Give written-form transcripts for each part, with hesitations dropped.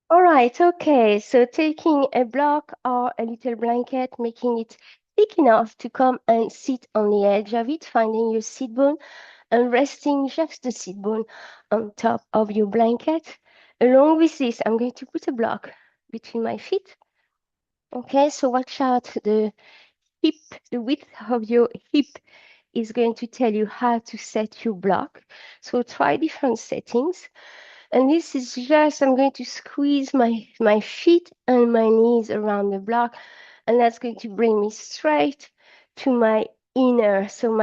All right, okay. So taking a block or a little blanket, making it thick enough to come and sit on the edge of it, finding your seat bone and resting just the seat bone on top of your blanket. Along with this, I'm going to put a block between my feet. Okay, so watch out the hip, the width of your hip is going to tell you how to set your block. So try different settings. And this is just, I'm going to squeeze my feet and my knees around the block, and that's going to bring me straight to my inner, so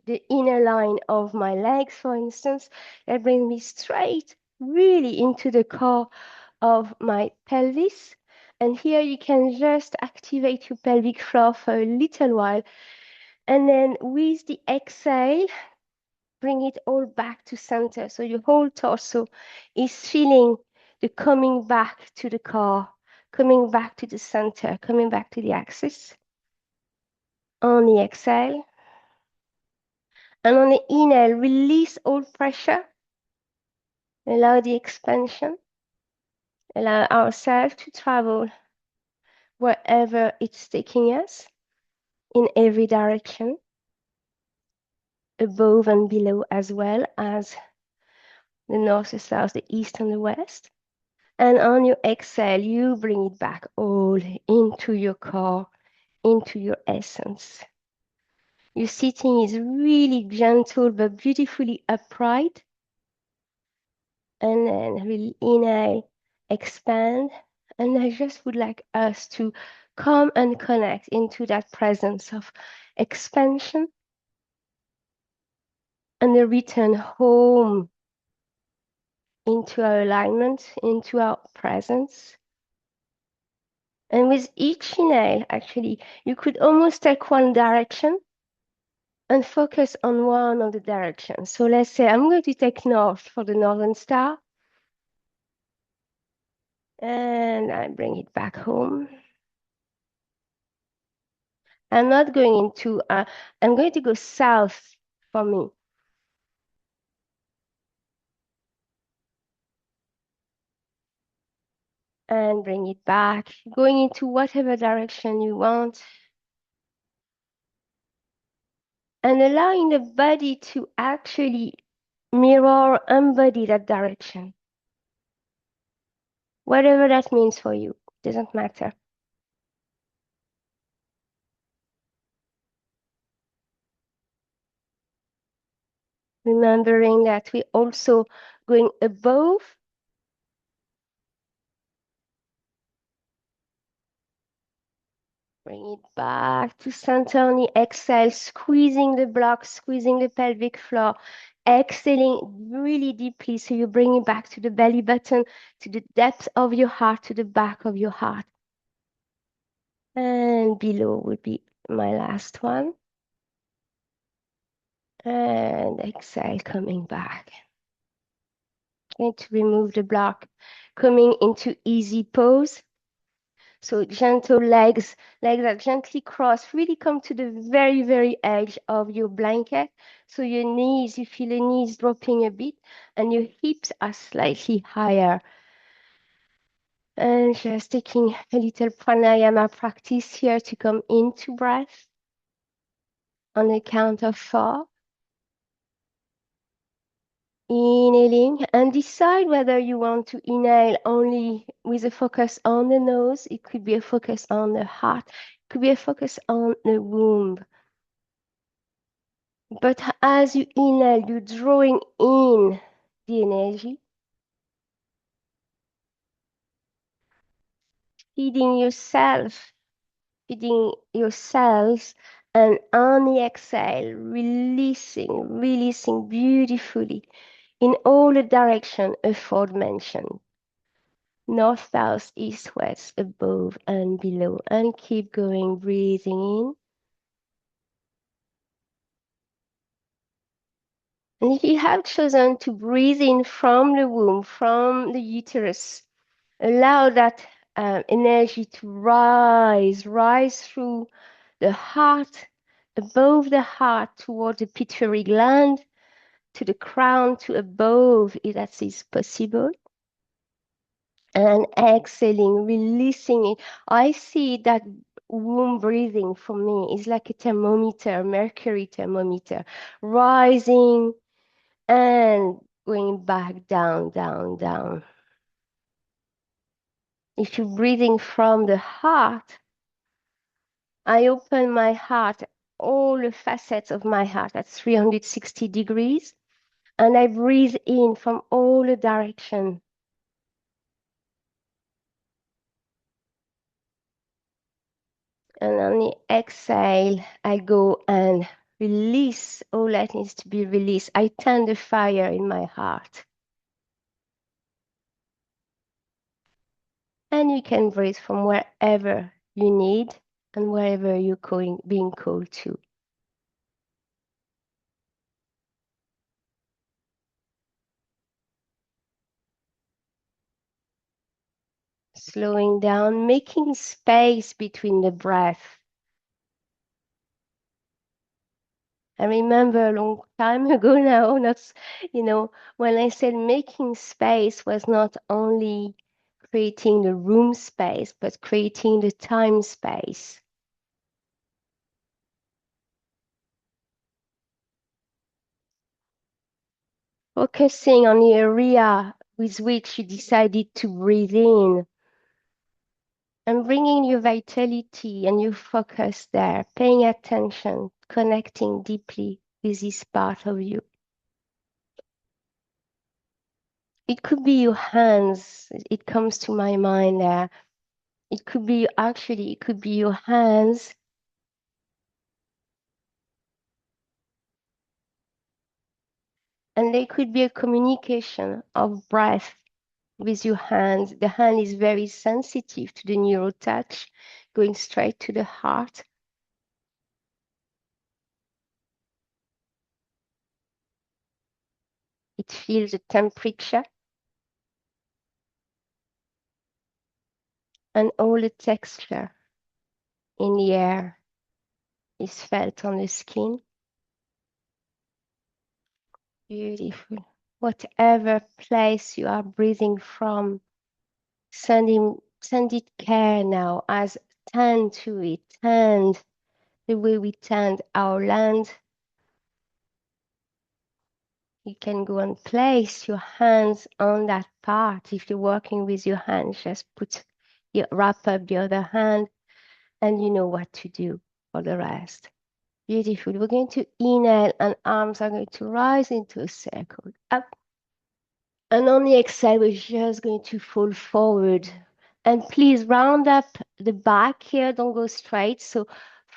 the inner line of my legs, for instance, that brings me straight really into the core of my pelvis. And here you can just activate your pelvic floor for a little while. And then with the exhale, bring it all back to center. So your whole torso is feeling the coming back to the core, coming back to the center, coming back to the axis. On the exhale. And on the inhale, release all pressure. Allow the expansion. Allow ourselves to travel wherever it's taking us in every direction, above and below, as well as the north, the south, the east, and the west. And on your exhale, you bring it back all into your core, into your essence. Your sitting is really gentle but beautifully upright. And then really inhale, expand. And I just would like us to come and connect into that presence of expansion and the return home into our alignment, into our presence. And with each inhale, actually, you could almost take one direction and focus on one of the directions. So let's say I'm going to take north for the Northern Star. And I bring it back home. I'm not going into, I'm going to go south for me. And bring it back, going into whatever direction you want. And allowing the body to actually mirror, embody that direction. Whatever that means for you, doesn't matter. Remembering that we're also going above. Bring it back to center on the exhale, squeezing the block, squeezing the pelvic floor, exhaling really deeply. So you bring it back to the belly button, to the depth of your heart, to the back of your heart. And below would be my last one. And exhale, coming back. Going to remove the block, coming into easy pose. So gentle legs that gently cross, really come to the very, very edge of your blanket. So your knees, you feel the knees dropping a bit and your hips are slightly higher. And just taking a little pranayama practice here to come into breath on the count of 4. Inhaling and decide whether you want to inhale only with a focus on the nose. It could be a focus on the heart. It could be a focus on the womb. But as you inhale, you're drawing in the energy, feeding yourself, feeding yourselves, and on the exhale, releasing beautifully in all the direction aforementioned. North, south, east, west, above and below. And keep going, breathing in. And if you have chosen to breathe in from the womb, from the uterus, allow that energy to rise through the heart, above the heart, toward the pituitary gland, to the crown, to above, if that is possible. And exhaling, releasing it. I see that womb breathing for me is like a thermometer, mercury thermometer, rising and going back down, down, down. If you're breathing from the heart, I open my heart, all the facets of my heart at 360 degrees, and I breathe in from all the directions. And on the exhale, I go and release all that needs to be released. I tend the fire in my heart. And you can breathe from wherever you need and wherever you're being called to. Slowing down, making space between the breath. I remember a long time ago now, when I said making space was not only creating the room space, but creating the time space. Focusing on the area with which you decided to breathe in and bringing your vitality and your focus there, paying attention, connecting deeply with this part of you. It could be your hands. It comes to my mind there. It could be your hands. And there could be a communication of breath with your hands. The hand is very sensitive to the neural touch, going straight to the heart. It feels the temperature and all the texture in the air is felt on the skin. Beautiful. Whatever place you are breathing from, send it care now as tend to it, tend the way we tend our land. You can go and place your hands on that part. If you're working with your hands, just wrap up the other hand and you know what to do for the rest. Beautiful. We're going to inhale and arms are going to rise into a circle. Up. And on the exhale, we're just going to fall forward. And please round up the back here. Don't go straight. So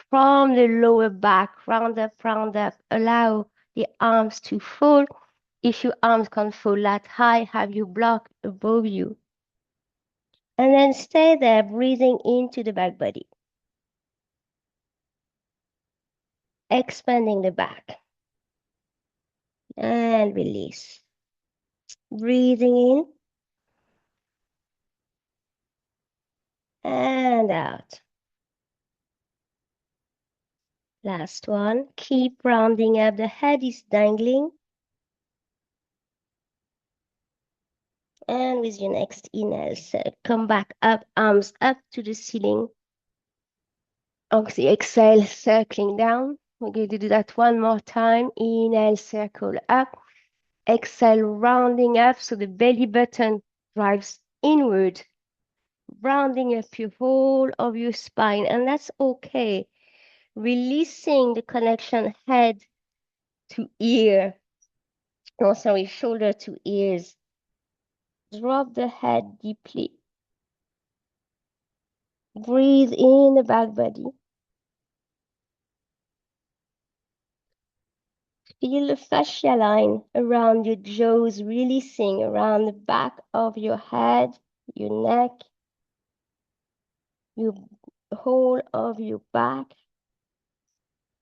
from the lower back, round up, allow the arms to fall. If your arms can't fall that high, have your block above you. And then stay there, breathing into the back body. Expanding the back. And release. Breathing in. And out. Last one. Keep rounding up. The head is dangling. And with your next inhale, so come back up, arms up to the ceiling. Oxy, exhale, circling down. We're going to do that one more time. Inhale, circle up. Exhale, rounding up so the belly button drives inward, rounding up your whole of your spine. And that's okay. Releasing the connection head to ear. No, sorry, shoulder to ears. Drop the head deeply. Breathe in the back body. Feel the fascia line around your jaws, releasing around the back of your head, your neck, your whole of your back.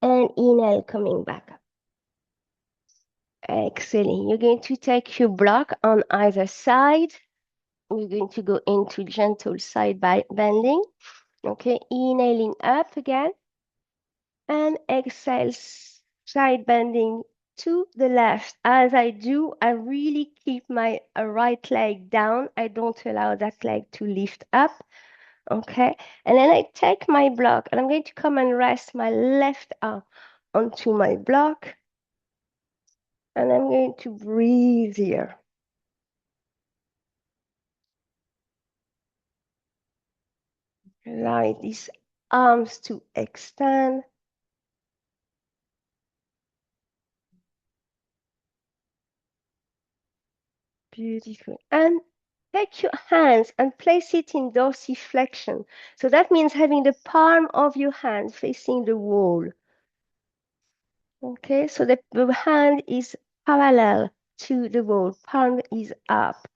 And inhale, coming back up. Excellent. You're going to take your block on either side. We're going to go into gentle side bending. Okay, inhaling up again. And exhale, side bending to the left. As I do, I really keep my right leg down. I don't allow that leg to lift up. Okay. And then I take my block and I'm going to come and rest my left arm onto my block. And I'm going to breathe here. Allow these arms to extend. Beautiful. And take your hands and place it in dorsiflexion. So that means having the palm of your hand facing the wall. Okay, so the hand is parallel to the wall, palm is up,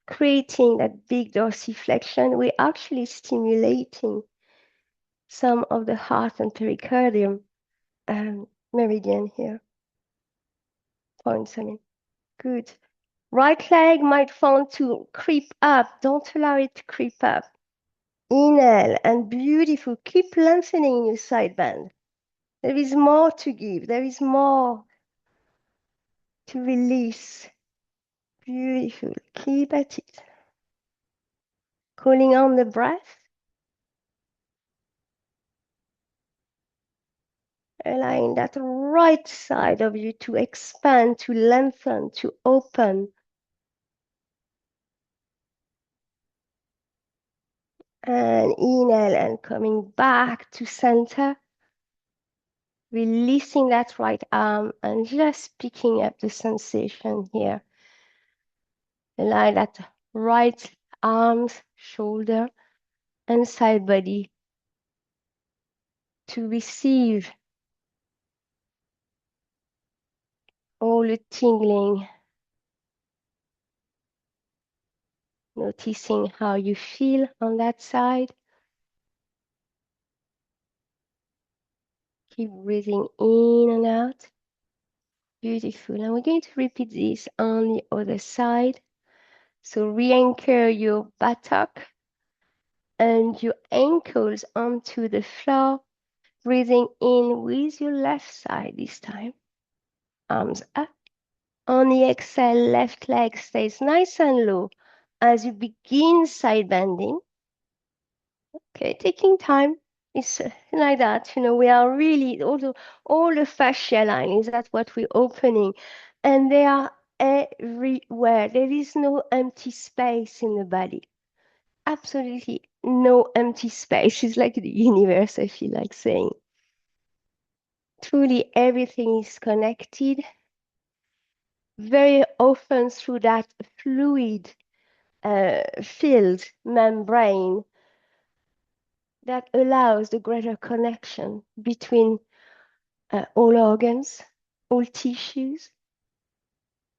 creating that big dorsiflexion. We're actually stimulating some of the heart and pericardium meridian here. Points, I mean. Good. Right leg might want to creep up. Don't allow it to creep up. Inhale and beautiful. Keep lengthening your side band. There is more to give. There is more to release. Beautiful. Keep at it. Calling on the breath. Allowing that right side of you to expand, to lengthen, to open. And inhale and coming back to center. Releasing that right arm and just picking up the sensation here. Allow that right arms, shoulder, and side body to receive all the tingling. Noticing how you feel on that side. Keep breathing in and out. Beautiful. And we're going to repeat this on the other side. So re-anchor your buttock and your ankles onto the floor. Breathing in with your left side this time. Arms up. On the exhale, left leg stays nice and low as you begin side bending. Okay, taking time. It's like that, we are really, all the fascia line is that what we're opening, and they are everywhere. There is no empty space in the body. Absolutely no empty space. It's like the universe, I feel like saying. Truly, everything is connected. Very often through that fluid filled membrane that allows the greater connection between all organs, all tissues.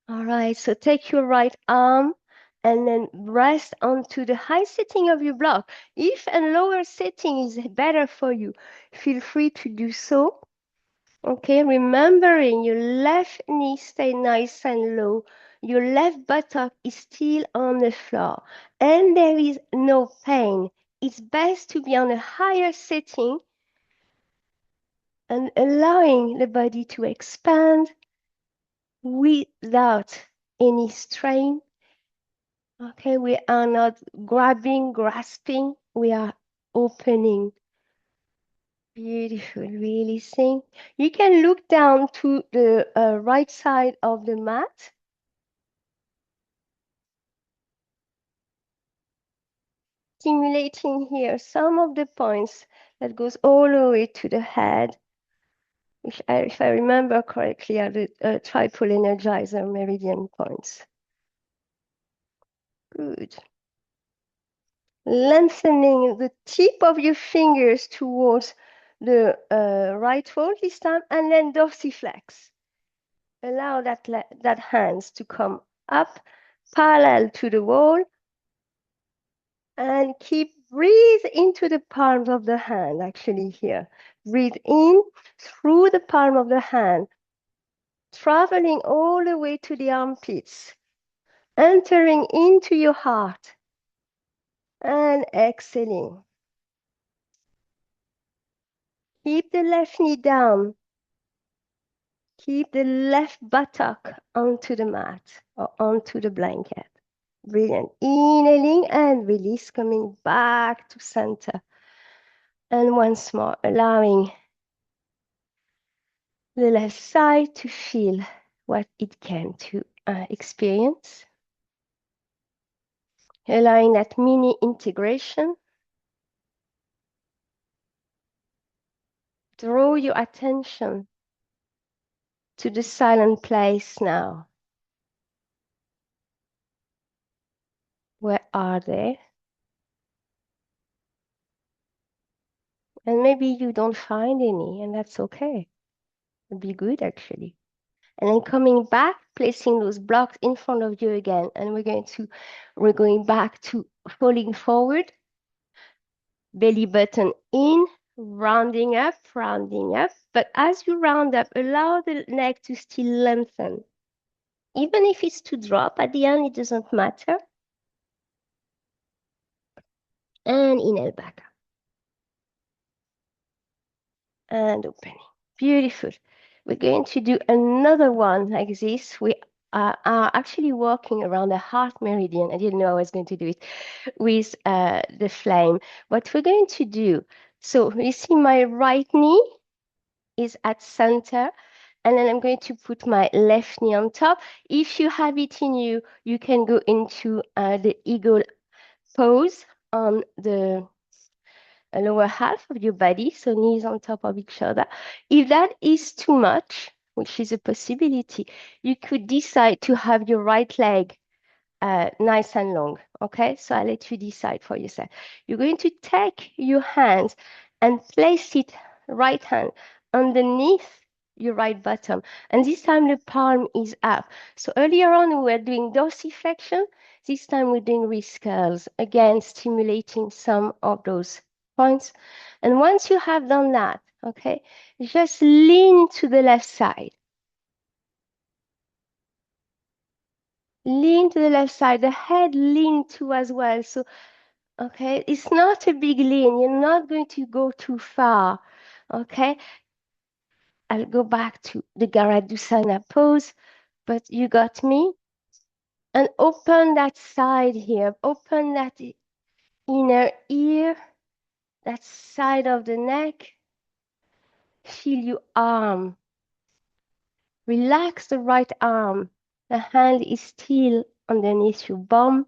All right, so take your right arm and then rest onto the high setting of your block. If a lower setting is better for you, feel free to do so. Okay, remembering your left knee stay nice and low. Your left buttock is still on the floor and there is no pain. It's best to be on a higher setting and allowing the body to expand without any strain. Okay, we are not grabbing, grasping, we are opening. Beautiful, releasing. You can look down to the right side of the mat. Stimulating here some of the points that goes all the way to the head, which if I remember correctly are the triple energizer meridian points. Good. Lengthening the tip of your fingers towards the right foot this time, and then dorsiflex. Allow that hands to come up parallel to the wall, and breathe into the palms of the hand, actually here. Breathe in through the palm of the hand, traveling all the way to the armpits, entering into your heart, and exhaling. Keep the left knee down. Keep the left buttock onto the mat or onto the blanket. Brilliant. Inhaling and release, coming back to center. And once more, allowing the left side to feel what it came to experience. Allowing that mini integration. Draw your attention to the silent place now. Where are they? And maybe you don't find any, and that's okay. It'd be good actually. And then coming back, placing those blocks in front of you again. And we're going back to falling forward, belly button in, rounding up. But as you round up, allow the neck to still lengthen. Even if it's to drop at the end, it doesn't matter. And inhale back up. And opening. Beautiful. We're going to do another one like this. We are actually walking around the heart meridian. I didn't know I was going to do it with the flame. What we're going to do, so you see my right knee is at center, and then I'm going to put my left knee on top. If you have it in you, you can go into the eagle pose on the lower half of your body, so knees on top of each other. If that is too much, which is a possibility, you could decide to have your right leg nice and long. Okay, so I'll let you decide for yourself. You're going to take your hands and place it, right hand, underneath your right bottom. And this time the palm is up. So earlier on, we were doing dorsiflexion. This time we're doing wrist curls, again, stimulating some of those points. And once you have done that, okay, just lean to the left side. Lean to the left side, the head lean too as well. So, okay, it's not a big lean. You're not going to go too far, okay? I'll go back to the Garadusana pose, but you got me. And open that side here. Open that inner ear, that side of the neck. Feel your arm. Relax the right arm. The hand is still underneath your bum.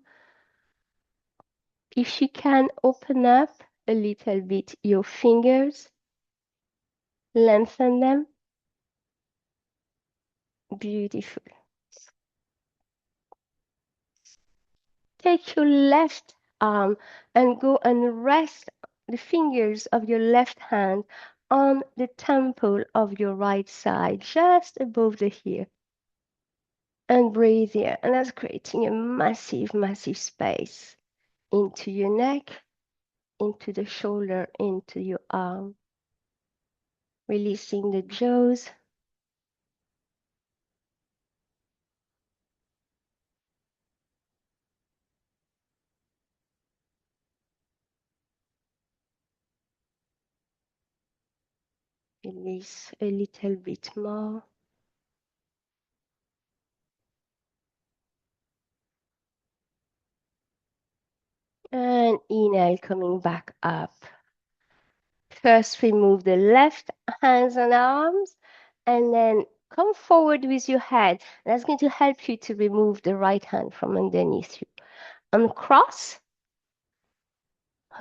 If you can, open up a little bit your fingers, lengthen them. Beautiful. Take your left arm and go and rest the fingers of your left hand on the temple of your right side, just above the ear. And breathe here. And that's creating a massive, massive space into your neck, into the shoulder, into your arm. Releasing the jaws. Release a little bit more. And inhale, coming back up. First, remove the left hands and arms, and then come forward with your head. That's going to help you to remove the right hand from underneath you. Uncross.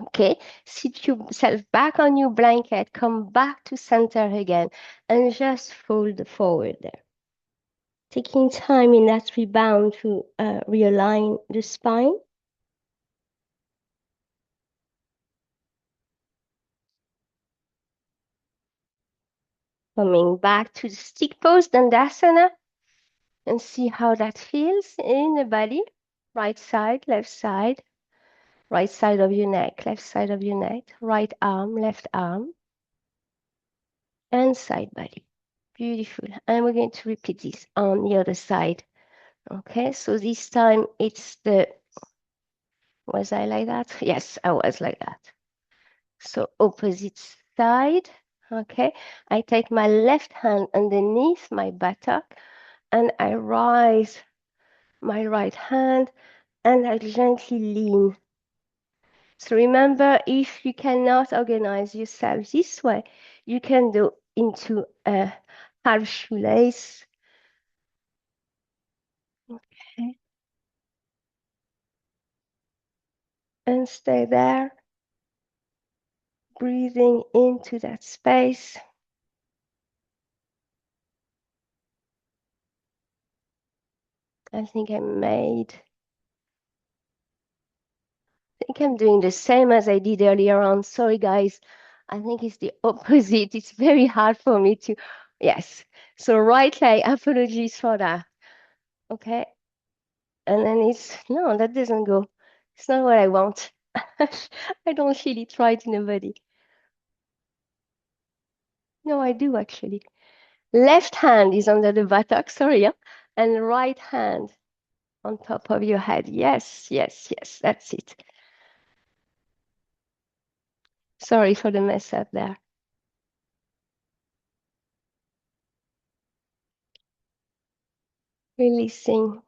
Okay, sit yourself back on your blanket, come back to center again, and just fold forward there. Taking time in that rebound to realign the spine. Coming back to the stick pose, Dandasana, and see how that feels in the body. Right side, left side, right side of your neck, left side of your neck, right arm, left arm, and side body. Beautiful. And we're going to repeat this on the other side. Okay, so this time it's was I like that? Yes, I was like that. So opposite side, Okay, I take my left hand underneath my buttock and I rise my right hand and I gently lean. So remember, if you cannot organize yourself this way, you can do into a half shoelace. Okay. And stay there, breathing into that space. I think I'm doing the same as I did earlier on. Sorry, guys. I think it's the opposite. It's very hard for me to, yes. So right leg, apologies for that. Okay. And then no, that doesn't go. It's not what I want. I don't feel it right in the body. No, I do actually. Left hand is under the buttock, sorry, yeah? And right hand on top of your head. Yes, yes, yes, that's it. Sorry for the mess up there. Releasing.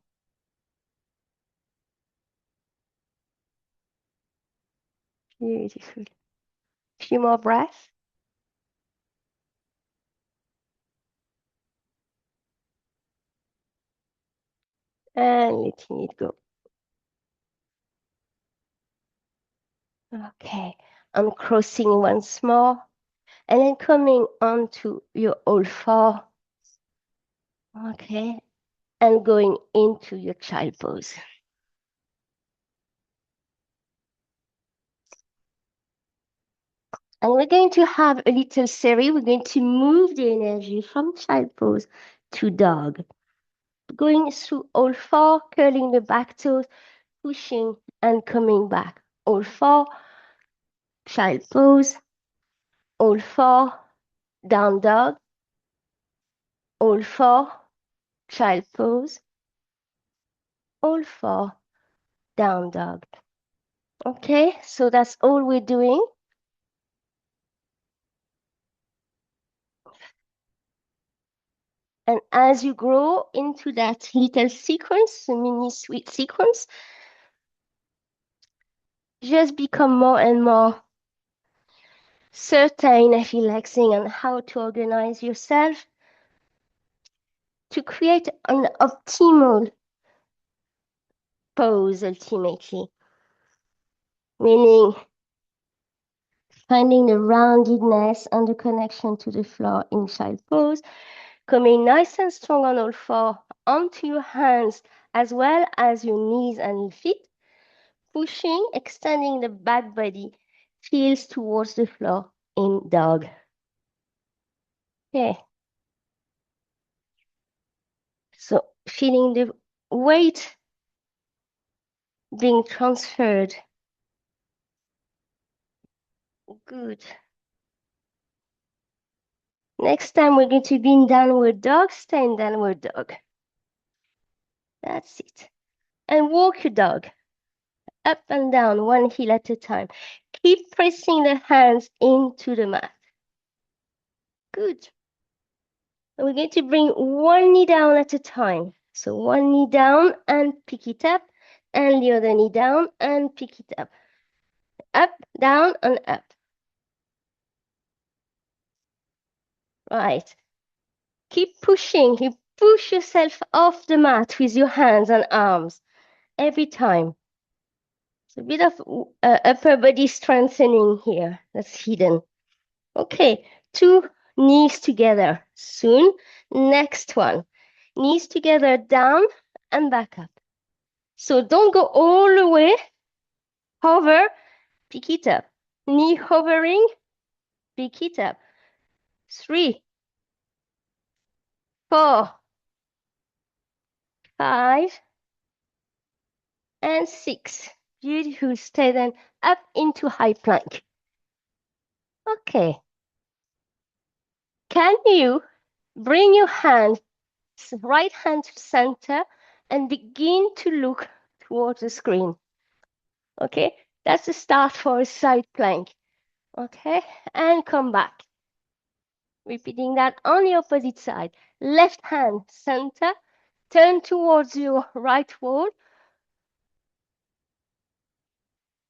Beautiful. Few more breaths. And letting it go. Okay. I'm crossing once more. And then coming onto your all four. Okay. And going into your child pose. And we're going to have a little series. We're going to move the energy from child pose to dog. Going through all four, curling the back toes, pushing and coming back. All four, child pose. All four, down dog. All four, child pose. All four, down dog. Okay, so that's all we're doing. And as you grow into that little sequence, a mini sweet sequence, just become more and more certain and relaxing on how to organize yourself to create an optimal pose ultimately, meaning finding the roundedness and the connection to the floor in child pose, coming nice and strong on all four onto your hands as well as your knees and your feet, pushing, extending the back body, heels towards the floor in dog. Okay. So feeling the weight being transferred. Good. Next time we're going to be in downward dog, stay in downward dog. That's it. And walk your dog up and down, one heel at a time. Keep pressing the hands into the mat. Good. And we're going to bring one knee down at a time. So one knee down and pick it up, and the other knee down and pick it up. Up, down, and up. Right. Keep pushing. You push yourself off the mat with your hands and arms every time. It's a bit of upper body strengthening here that's hidden. Okay, two knees together. Soon, next one. Knees together, down and back up. So don't go all the way. Hover, pick it up. Knee hovering, pick it up. 3, 4, 5, and 6. Beautiful. Stay then up into high plank. Okay. Can you bring your hand, right hand to center, and begin to look towards the screen? Okay, that's the start for a side plank. Okay, and come back. Repeating that on the opposite side. Left hand, center, turn towards your right wall.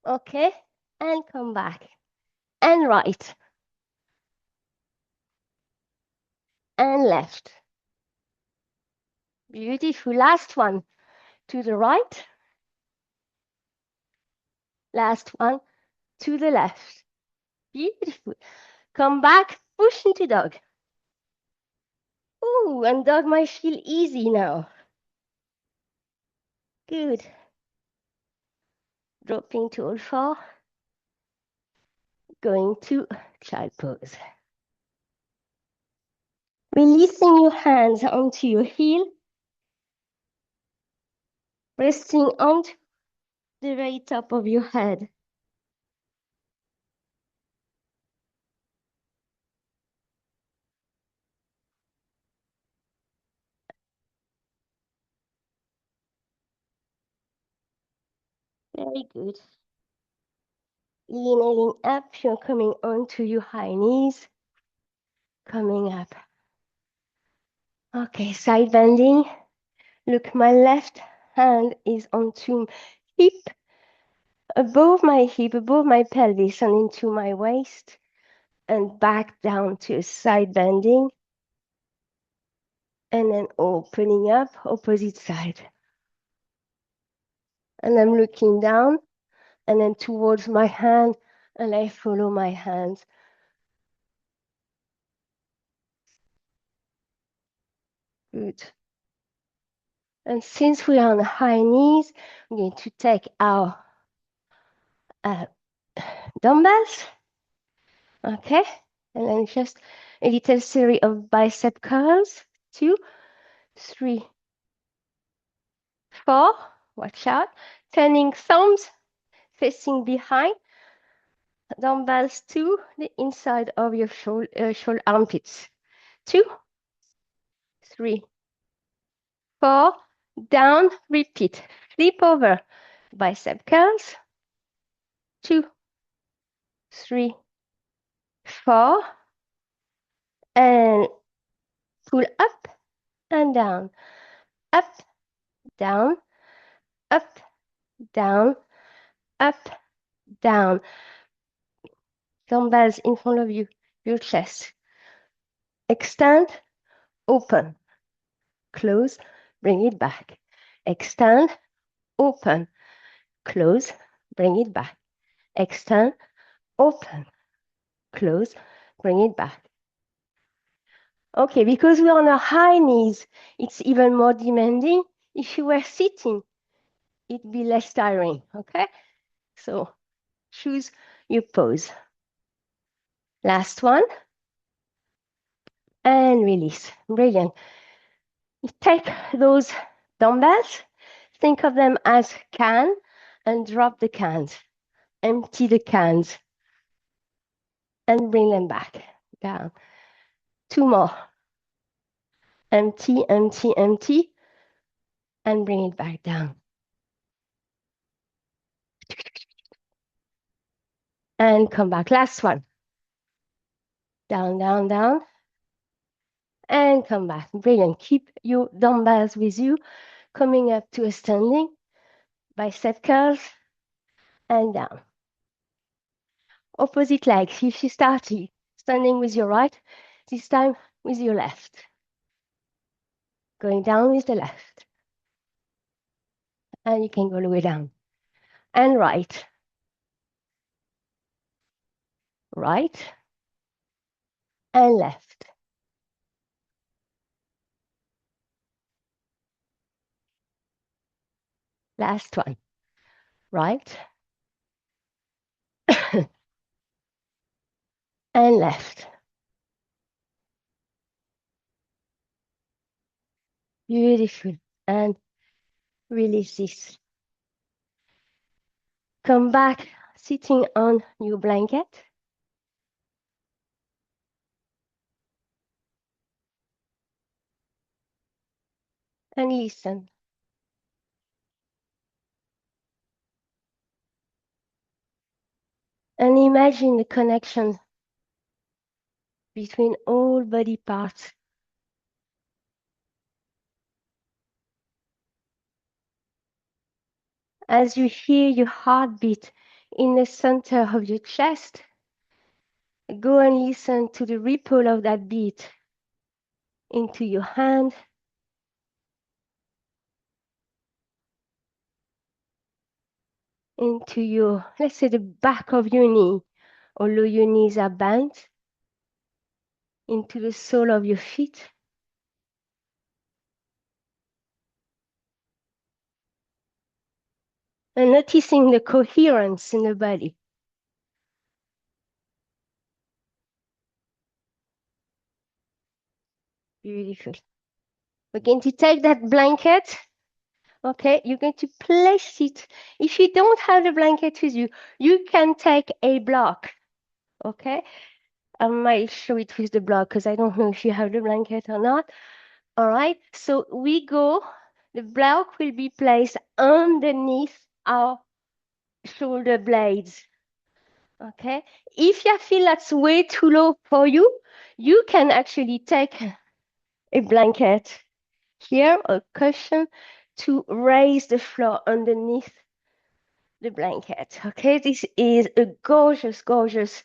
Okay, and come back. And right. And left. Beautiful. Last one. To the right. Last one. To the left. Beautiful. Come back, push into dog. Ooh, and dog might feel easy now. Good. Dropping to all four. Going to child pose. Releasing your hands onto your heel. Resting onto the very top of your head. Very good. Inhaling up, you're coming onto your high knees. Coming up. Okay, side bending. Look, my left hand is onto hip, above my pelvis and into my waist, and back down to a side bending. And then opening up, opposite side. And I'm looking down and then towards my hand, and I follow my hands. Good. And since we are on high knees, we're going to take our dumbbells. Okay. And then just a little series of bicep curls. 2, 3, 4. Watch out. Turning thumbs facing behind. Dumbbells to the inside of your shoulder armpits. 2, 3, 4. Down. Repeat. Flip over. Bicep curls. 2, 3, 4. And pull up and down. Up, down, up, down, up, down. Dumbbells in front of you, your chest. Extend, open, close, bring it back. Extend, open, close, bring it back. Extend, open, close, bring it back. Okay, because we're on our high knees, it's even more demanding. If you were sitting, it'd be less tiring, okay? So choose your pose. Last one. And release. Brilliant. Take those dumbbells, think of them as cans, and drop the cans. Empty the cans and bring them back down. 2 more. Empty, empty, empty, and bring it back down. And come back. Last one. Down, down, down. And come back. Brilliant. Keep your dumbbells with you, coming up to a standing, bicep curls, and down. Opposite leg. If you start standing with your right, this time with your left. Going down with the left. And you can go all the way down. And right. Right. And left. Last one. Right. And left. Beautiful. And release this. Come back sitting on your blanket. And listen. And imagine the connection between all body parts. As you hear your heartbeat in the center of your chest, go and listen to the ripple of that beat into your hand, into your, let's say, the back of your knee, although your knees are bent, into the sole of your feet. And noticing the coherence in the body. Beautiful. We're going to take that blanket. Okay, you're going to place it. If you don't have the blanket with you, you can take a block. Okay, I might show it with the block because I don't know if you have the blanket or not. All right, so we go, the block will be placed underneath our shoulder blades. Okay, if you feel that's way too low for you, you can actually take a blanket here, a cushion, to raise the floor underneath the blanket. Okay, this is a gorgeous, gorgeous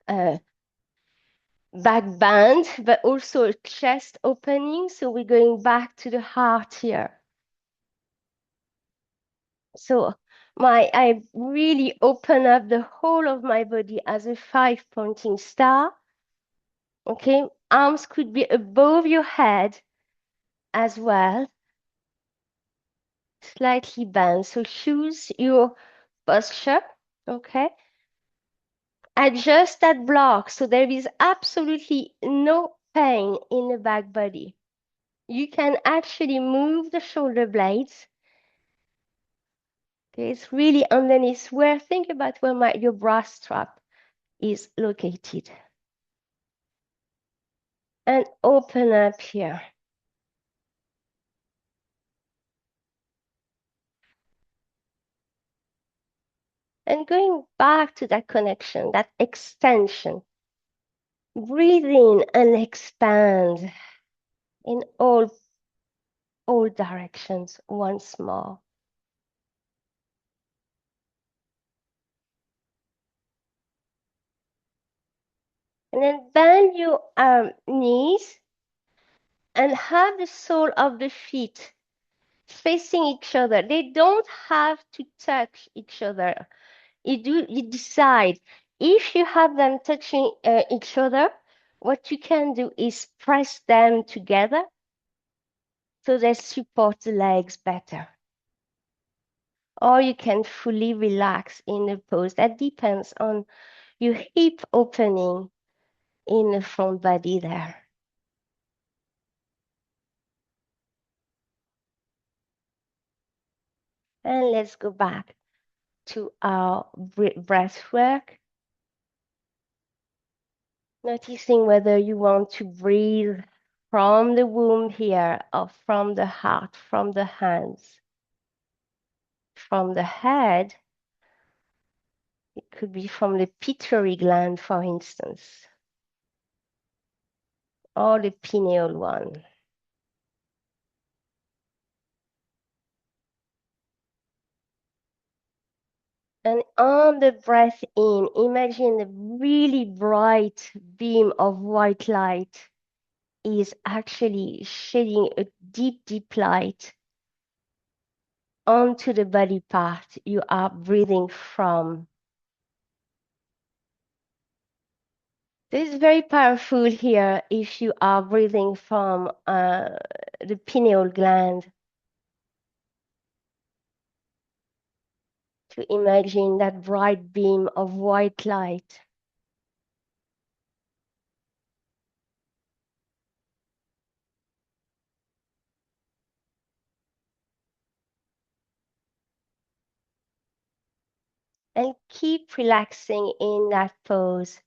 back bend, but also a chest opening. So we're going back to the heart here. So I really open up the whole of my body as a 5-pointing star. Okay, arms could be above your head as well, slightly bent. So choose your posture. Okay, adjust that block so there is absolutely no pain in the back body. You can actually move the shoulder blades. Okay, it's really underneath where, think about where your bra strap is located. And open up here. And going back to that connection, that extension. Breathe in and expand in all directions once more. And then bend your knees and have the sole of the feet facing each other. They don't have to touch each other. You decide. If you have them touching each other, what you can do is press them together so they support the legs better. Or you can fully relax in the pose. That depends on your hip opening in the front body there. And let's go back to our breath work. Noticing whether you want to breathe from the womb here or from the heart, from the hands, from the head. It could be from the pituitary gland, for instance, or the pineal one. And on the breath in, imagine a really bright beam of white light is actually shedding a deep, deep light onto the body part you are breathing from. This is very powerful here if you are breathing from the pineal gland. To imagine that bright beam of white light. And keep relaxing in that pose.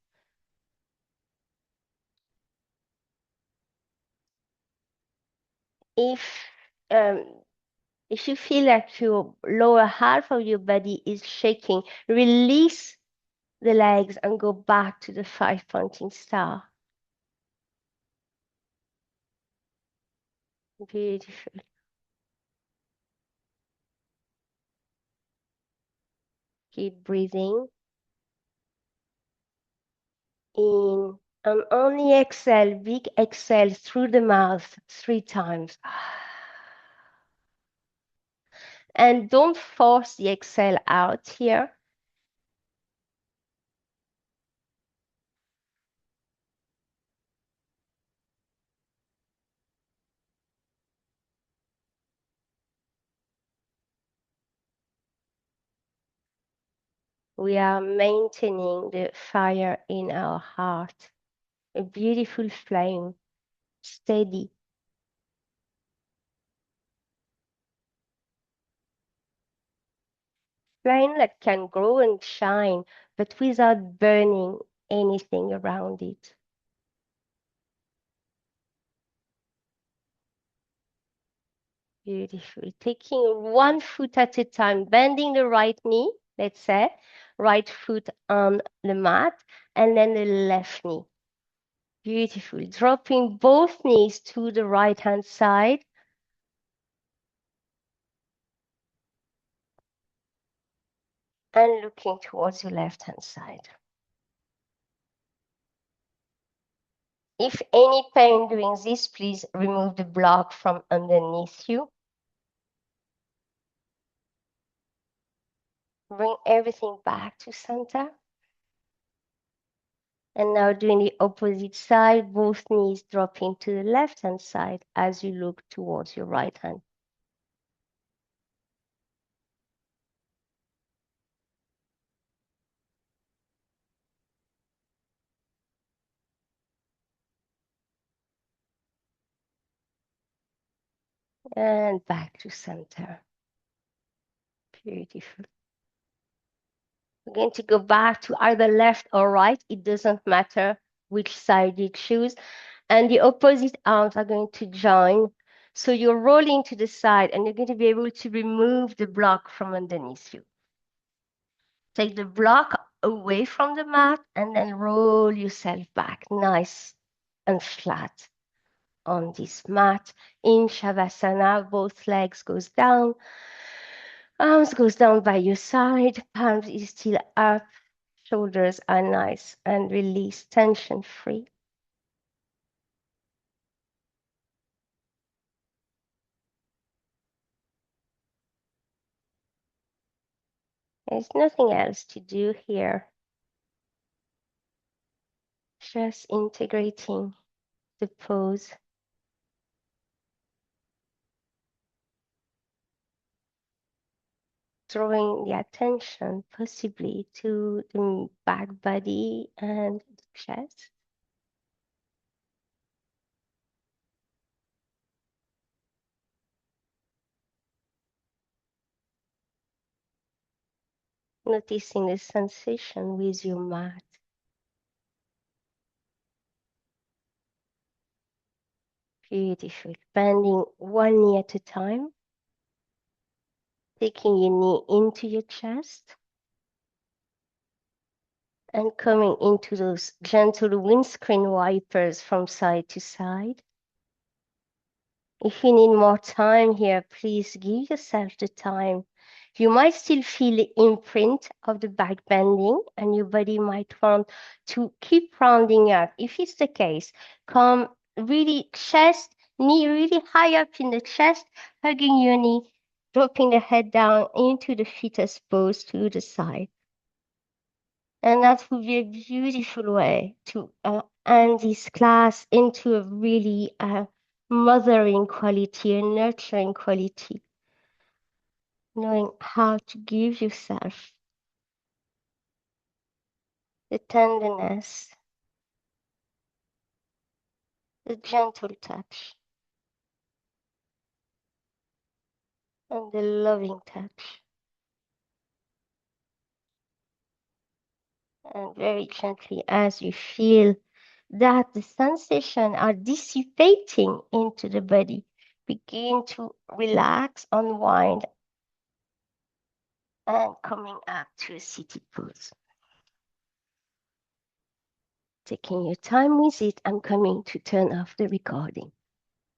Um, if you feel like your lower half of your body is shaking, release the legs and go back to the 5-pointing star. Beautiful. Keep breathing in and only exhale, big exhale through the mouth 3 times. And don't force the exhale out here. We are maintaining the fire in our heart, a beautiful flame, steady. Flame that can grow and shine, but without burning anything around it. Beautiful. Taking 1 foot at a time, bending the right knee, let's say, right foot on the mat, and then the left knee. Beautiful. Dropping both knees to the right-hand side. And looking towards your left-hand side. If any pain doing this, please remove the block from underneath you. Bring everything back to center. And now doing the opposite side, both knees dropping to the left-hand side as you look towards your right hand. And back to center. Beautiful. We're going to go back to either left or right. It doesn't matter which side you choose. And the opposite arms are going to join. So you're rolling to the side and you're going to be able to remove the block from underneath you. Take the block away from the mat and then roll yourself back nice and flat on this mat. In Shavasana, both legs goes down, arms goes down by your side, palms is still up, shoulders are nice and release, tension free. There's nothing else to do here. Just integrating the pose. Drawing the attention possibly to the back body and the chest. Noticing the sensation with your mat. Beautiful. Bending one knee at a time. Taking your knee into your chest. And coming into those gentle windscreen wipers from side to side. If you need more time here, please give yourself the time. You might still feel the imprint of the back bending and your body might want to keep rounding up. If it's the case, come really chest, knee really high up in the chest, hugging your knee, dropping the head down into the fetus pose to the side. And that would be a beautiful way to end this class into a really mothering quality, a nurturing quality, knowing how to give yourself the tenderness, the gentle touch, and the loving touch. And very gently, as you feel that the sensations are dissipating into the body, begin to relax, unwind, and coming up to a seated pose. Taking your time with it, I'm coming to turn off the recording.